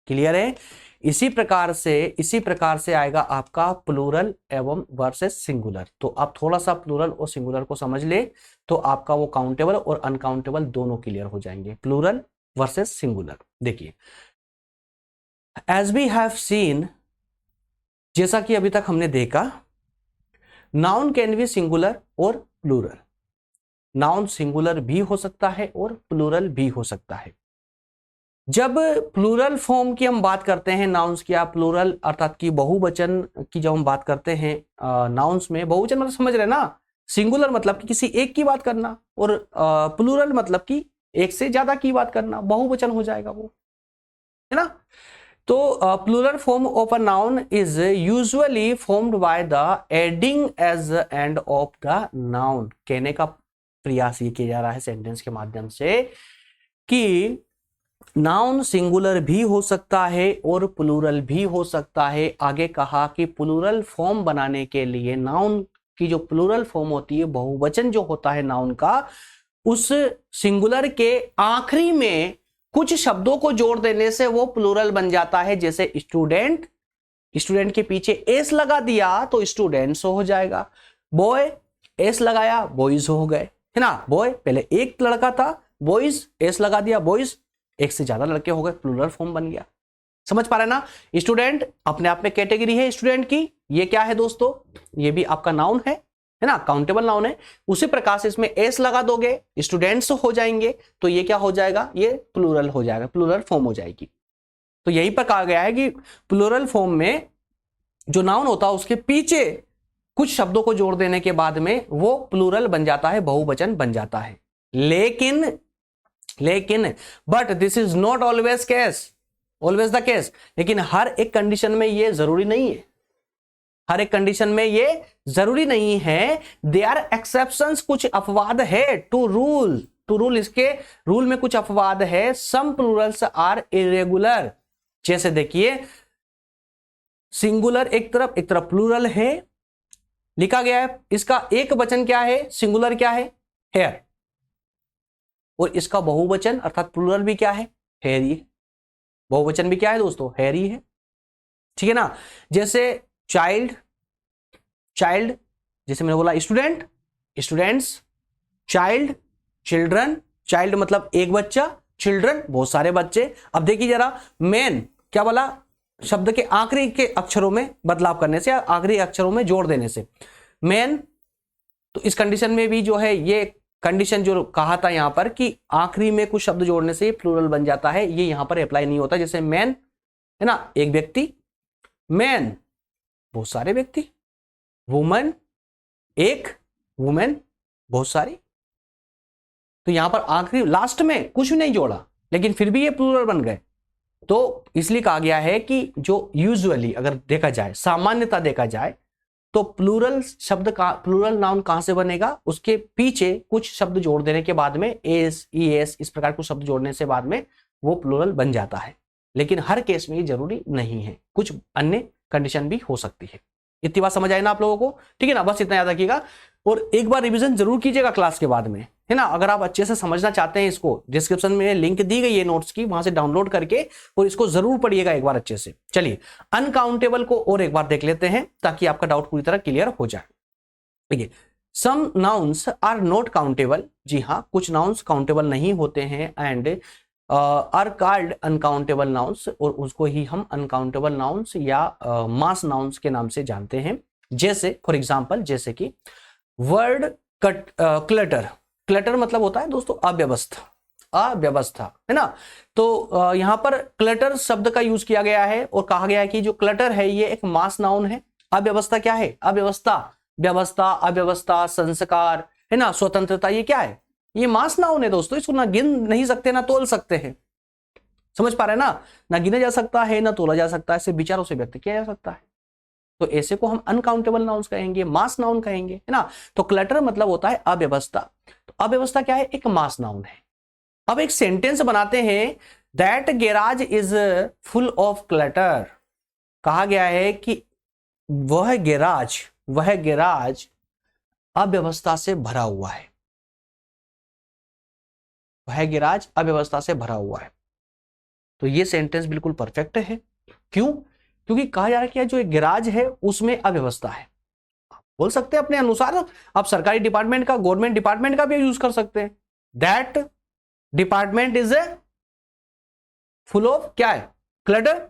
क्लियर है? इसी प्रकार से आएगा आपका प्लूरल एवं वर्सेस सिंगुलर। तो आप थोड़ा सा प्लूरल और सिंगुलर को समझ ले तो आपका वो काउंटेबल और अनकाउंटेबल दोनों क्लियर हो जाएंगे। प्लूरल वर्सेस सिंगुलर देखिए, एज वी हैव सीन, जैसा कि अभी तक हमने देखा, नाउन कैन बी सिंगुलर और प्लूरल। नाउन सिंगुलर भी हो सकता है और प्लूरल भी हो सकता है। जब प्लूरल फॉर्म की हम बात करते हैं नाउन्स की, आप प्लूरल अर्थात कि बहुवचन की जब हम बात करते हैं नाउन्स में, बहुवचन मतलब समझ रहे ना, सिंगुलर मतलब कि किसी एक की बात करना और प्लूरल मतलब कि एक से ज्यादा की बात करना, बहुवचन हो जाएगा वो, है ना। तो plural form of a noun is usually formed by the adding es the end of the noun. कहने का प्रयास ये किया जा रहा है सेंटेंस के माध्यम से कि नाउन सिंगुलर भी हो सकता है और प्लूरल भी हो सकता है। आगे कहा कि प्लूरल फॉर्म बनाने के लिए नाउन की जो प्लूरल फॉर्म होती है, बहुवचन जो होता है नाउन का, उस सिंगुलर के आखिरी में कुछ शब्दों को जोड़ देने से वो प्लूरल बन जाता है। जैसे स्टूडेंट, स्टूडेंट के पीछे एस लगा दिया तो स्टूडेंट्स हो जाएगा। बॉय, एस लगाया, बॉयज हो गए, है ना। बॉय पहले एक लड़का था, बॉयज, एस लगा दिया, बॉयज, एक से ज्यादा लड़के हो गए, प्लूरल फॉर्म बन गया। समझ पा रहे ना। स्टूडेंट अपने आप में कैटेगरी है स्टूडेंट की, ये क्या है दोस्तों, ये भी आपका नाउन है ना, काउंटेबल नाउन है। उसी प्रकार से इसमें एस लगा दोगे, स्टूडेंट्स हो जाएंगे, तो ये क्या हो जाएगा, ये प्लूरल हो जाएगा, प्लूरल फॉर्म हो जाएगी। तो यहीं पर कहा गया है कि प्लूरल फॉर्म में जो नाउन होता है उसके पीछे कुछ शब्दों को जोड़ देने के बाद में वो प्लूरल बन जाता है, बहुवचन बन जाता है। लेकिन but this is not always case, always the case. लेकिन हर एक कंडीशन में ये जरूरी नहीं है, हर एक कंडीशन में ये जरूरी नहीं है। दे आर एक्सेप्शंस, कुछ अपवाद है टू रूल, इसके रूल में कुछ अपवाद है। सम प्लूरल्स आर इरेगुलर। जैसे देखिए, सिंगुलर एक तरफ प्लूरल है लिखा गया है, इसका एक वचन क्या है, सिंगुलर क्या है, हेयर, और इसका बहुवचन अर्थात प्लूरल भी क्या है, हेयरी है। बहुवचन भी क्या है दोस्तों, हेयरी है, ठीक है ना। जैसे चाइल्ड, जैसे मैंने बोला student, students, child, children, child मतलब एक बच्चा, चिल्ड्रन बहुत सारे बच्चे। अब देखिए जरा, मैन क्या बोला, शब्द के आखिरी के अक्षरों में बदलाव करने से, आखिरी अक्षरों में जोड़ देने से मैन। तो इस कंडीशन में भी जो है, ये कंडीशन जो कहा था यहां पर कि आखिरी में कुछ शब्द जोड़ने से प्लूरल बन जाता है, ये यहां पर अप्लाई नहीं होता। जैसे मैन है ना, एक व्यक्ति, मैन बहुत सारे व्यक्ति, वुमन एक, वुमेन बहुत सारी। तो यहां पर आखिरी लास्ट में कुछ भी नहीं जोड़ा, लेकिन फिर भी ये प्लूरल बन गए। तो इसलिए कहा गया है कि जो यूजुअली अगर देखा जाए, सामान्यता देखा जाए, तो प्लूरल शब्द का, प्लूरल नाउन कहां से बनेगा, उसके पीछे कुछ शब्द जोड़ देने के बाद में, एस, ई एस, इस प्रकार कुछ शब्द जोड़ने से बाद में वो प्लूरल बन जाता है। लेकिन हर केस में ये जरूरी नहीं है, कुछ अन्य कंडीशन भी हो सकती है। इतनी बात समझ आए ना आप लोगों को, ठीक है ना। बस इतना याद रखिएगा और एक बार रिवीजन जरूर कीजिएगा क्लास के बाद में, है ना। अगर आप अच्छे से समझना चाहते हैं इसको, डिस्क्रिप्शन में लिंक दी गई है नोट्स की, वहां से डाउनलोड करके और इसको जरूर पढ़िएगा एक बार अच्छे से। चलिए अनकाउंटेबल को और एक बार देख लेते हैं ताकि आपका डाउट पूरी तरह क्लियर हो जाए। देखिए, some nouns are not countable. जी हाँ, कुछ नाउन्स काउंटेबल नहीं होते हैं, and are called uncountable nouns, और उसको ही हम अनकाउंटेबल नाउन्स या मास नाउन्स के नाम से जानते हैं। जैसे फॉर एग्जांपल, जैसे कि वर्ड क्लटर, क्लटर मतलब होता है दोस्तों अव्यवस्था, है ना। तो यहां पर क्लटर शब्द का यूज किया गया है और कहा गया है कि जो क्लटर है ये एक मास नाउन है। अव्यवस्था क्या है, अव्यवस्था, व्यवस्था, अव्यवस्था, संस्कार, है ना, स्वतंत्रता, ये क्या है, ये मास नाउन है दोस्तों। इसको ना गिन नहीं सकते ना तोल सकते हैं, समझ पा रहे हैं ना। ना गिना जा सकता है ना तोला जा सकता है, सिर्फ विचारों से व्यक्त किया जा सकता है। तो ऐसे को हम अनकाउंटेबल नाउन्स कहेंगे, मास नाउन कहेंगे, है ना। तो क्लटर मतलब होता है अव्यवस्था। तो अव्यवस्था क्या है, एक मास नाउन है। अब एक सेंटेंस बनाते हैं, that garage is full of clutter. कहा गया है कि वह गैराज अव्यवस्था से भरा हुआ है, वह गैराज अव्यवस्था से भरा हुआ है। तो ये सेंटेंस बिल्कुल परफेक्ट है। क्यों? क्योंकि कहा जा रहा है कि जो गैराज है उसमें अव्यवस्था है। बोल सकते हैं अपने अनुसार, आप सरकारी डिपार्टमेंट का, गवर्नमेंट डिपार्टमेंट का भी यूज कर सकते हैं। That department is a full of क्या है, क्लटर।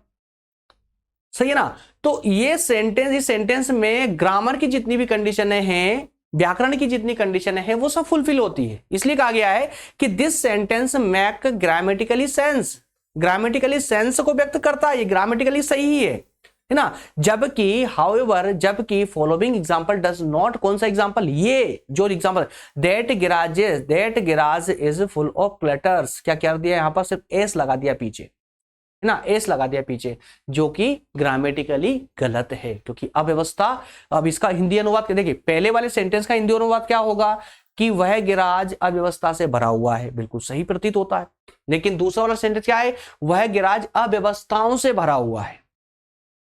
सही है ना। तो ये सेंटेंस, इस सेंटेंस में ग्रामर की जितनी भी कंडीशन है, व्याकरण की जितनी कंडीशन है, वो सब फुलफिल होती है। इसलिए कहा गया है कि this sentence make grammatically sense, grammatically sense को व्यक्त करता है, ये ग्रामेटिकली सही ही है ना। जबकि हाउएवर, जबकि फॉलोइंग एग्जांपल डज नॉट, कौन सा एग्जांपल, ये जो example, that garage is full of clutters, क्या कर दिया यहां पर, सिर्फ एस लगा दिया पीछे, है ना, एस लगा दिया पीछे, जो कि ग्रामेटिकली गलत है, क्योंकि अव्यवस्था। अब इसका हिंदी अनुवाद देखिए, पहले वाले सेंटेंस का हिंदी अनुवाद क्या होगा कि वह गैराज अव्यवस्था से भरा हुआ है, बिल्कुल सही प्रतीत होता है। लेकिन दूसरा वाला सेंटेंस क्या है, वह गैराज अव्यवस्थाओं से भरा हुआ है,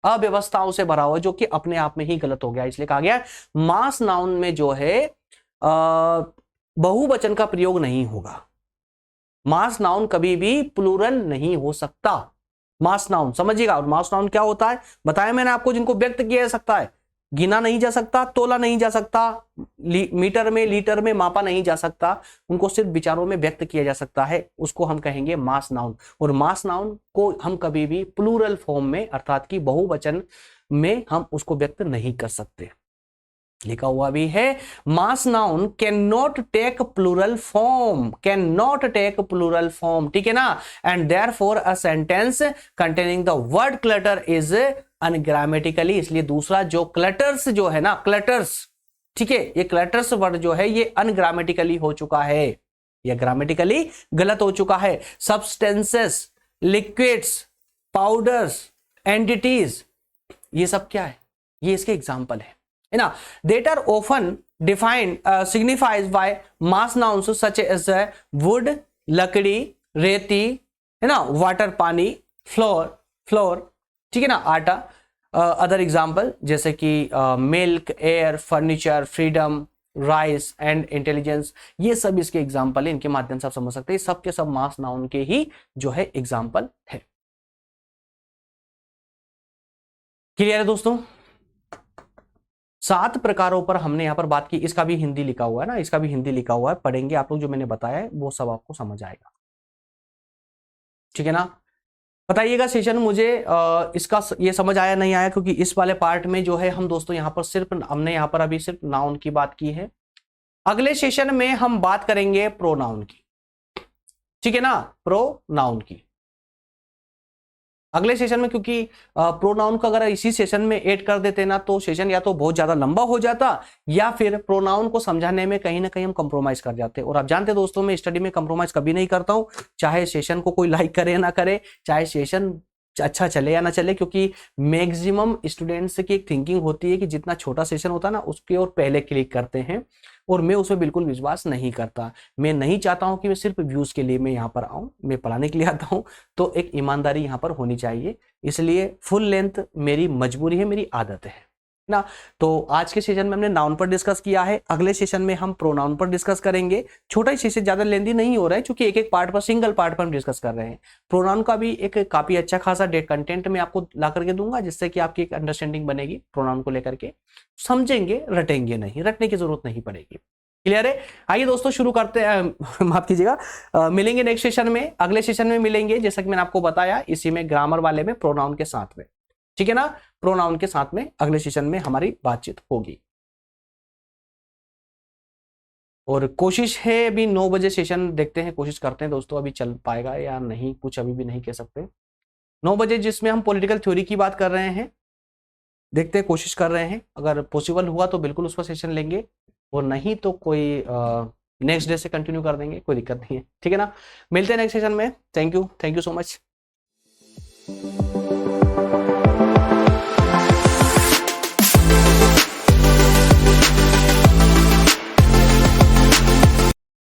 अव्यवस्थाओं से भरा हुआ है, जो कि अपने आप में ही गलत हो गया। इसलिए कहा गया मास नाउन में जो है बहुवचन का प्रयोग नहीं होगा। मास नाउन कभी भी प्लूरल नहीं हो सकता। मास नाउन समझिएगा। और मास नाउन क्या होता है बताया मैंने आपको, जिनको व्यक्त किया जा सकता है, गिना नहीं जा सकता, तोला नहीं जा सकता, मीटर में, लीटर में मापा नहीं जा सकता, उनको सिर्फ विचारों में व्यक्त किया जा सकता है, उसको हम कहेंगे मास नाउन। और मास नाउन को हम कभी भी प्लूरल फॉर्म में, अर्थात कि बहुवचन में हम उसको व्यक्त नहीं कर सकते। लिखा हुआ भी है, mass noun can not take plural form, can not take plural form, ठीक है ना। And therefore a sentence containing the word clutter is ungrammatically, इसलिए दूसरा जो क्लटर्स जो है ना, क्लटर्स, ठीक है, ये क्लटर्स वर्ड जो है ये अनग्रामेटिकली हो चुका है, ये ग्रामेटिकली गलत हो चुका है। सब्सटेंसेस, लिक्विड्स, पाउडर्स, एंटिटीज, ये सब क्या है, ये इसके एग्जाम्पल है ना। That are often defined signifies by mass nouns such as wood, लकड़ी, रेती, है ना, वाटर पानी, फ्लोर, ठीक है ना, आटा। अदर एग्जाम्पल जैसे कि milk, air, furniture, freedom, rice and intelligence, ये सब इसके एग्जाम्पल है। इनके माध्यम से आप समझ सकते हैं सब के सब मास नाउन के ही जो है एग्जाम्पल है। क्लियर है दोस्तों। 7 प्रकारों पर हमने यहां पर बात की। इसका भी हिंदी लिखा हुआ है ना, इसका भी हिंदी लिखा हुआ है, पढ़ेंगे आप लोग, जो मैंने बताया है वो सब आपको समझ आएगा, ठीक है ना। बताइएगा सेशन मुझे इसका ये समझ आया नहीं आया, क्योंकि इस वाले पार्ट में जो है हम दोस्तों यहाँ पर सिर्फ हमने यहाँ पर अभी सिर्फ नाउन की बात की है। अगले सेशन में हम बात करेंगे प्रोनाउन की, ठीक है ना, प्रोनाउन की अगले सेशन में। क्योंकि प्रोनाउन को अगर इसी सेशन में ऐड कर देते ना तो सेशन या तो बहुत ज्यादा लंबा हो जाता, या फिर प्रोनाउन को समझाने में कहीं ना कहीं हम कंप्रोमाइज कर जाते। और आप जानते दोस्तों, मैं स्टडी में कंप्रोमाइज कभी नहीं करता हूं, चाहे सेशन को कोई लाइक करे ना करे, चाहे सेशन अच्छा चले या ना चले, क्योंकि मैक्सिमम स्टूडेंट्स की एक थिंकिंग होती है कि जितना छोटा सेशन होता है ना उसके और पहले क्लिक करते हैं, और मैं उसमें बिल्कुल विश्वास नहीं करता। मैं नहीं चाहता हूं कि मैं सिर्फ व्यूज के लिए मैं यहाँ पर आऊं, मैं पढ़ाने के लिए आता हूं, तो एक ईमानदारी यहाँ पर होनी चाहिए। इसलिए फुल लेंथ मेरी मजबूरी है, मेरी आदत है ना। तो आज के सेशन में हमने नाउन पर डिस्कस किया है, अगले सेशन में हम प्रोनाउन पर डिस्कस करेंगे। छोटा ही सेशन, ज्यादा लेंदी नहीं हो रहा है, क्योंकि एक एक पार्ट पर, सिंगल पार्ट पर हम डिस्कस कर रहे हैं। प्रोनाउन का भी एक काफी अच्छा खासा डेट कंटेंट मैं आपको ला करके दूंगा, जिससे कि आपकी एक अंडरस्टैंडिंग बनेगी प्रोनाउन को लेकर के, समझेंगे, रटेंगे नहीं, रटने की जरूरत नहीं पड़ेगी। क्लियर है। आइए दोस्तों शुरू करते हैं, माफ कीजिएगा, मिलेंगे नेक्स्ट सेशन में, अगले सेशन में मिलेंगे, जैसा कि मैंने आपको बताया इसी में ग्रामर वाले में, प्रोनाउन के साथ में, ठीक है ना, प्रोनाउन के साथ में अगले सेशन में हमारी बातचीत होगी। और कोशिश है अभी 9 बजे सेशन देखते हैं, कोशिश करते हैं दोस्तों, अभी चल पाएगा या नहीं कुछ अभी भी नहीं कह सकते। 9 बजे जिसमें हम पॉलिटिकल थ्योरी की बात कर रहे हैं, देखते हैं, कोशिश कर रहे हैं, अगर पॉसिबल हुआ तो बिल्कुल उस पर सेशन लेंगे, और नहीं तो कोई नेक्स्ट डे से कंटिन्यू कर देंगे, कोई दिक्कत नहीं है, ठीक है ना। मिलते हैं नेक्स्ट सेशन में। Thank you so much.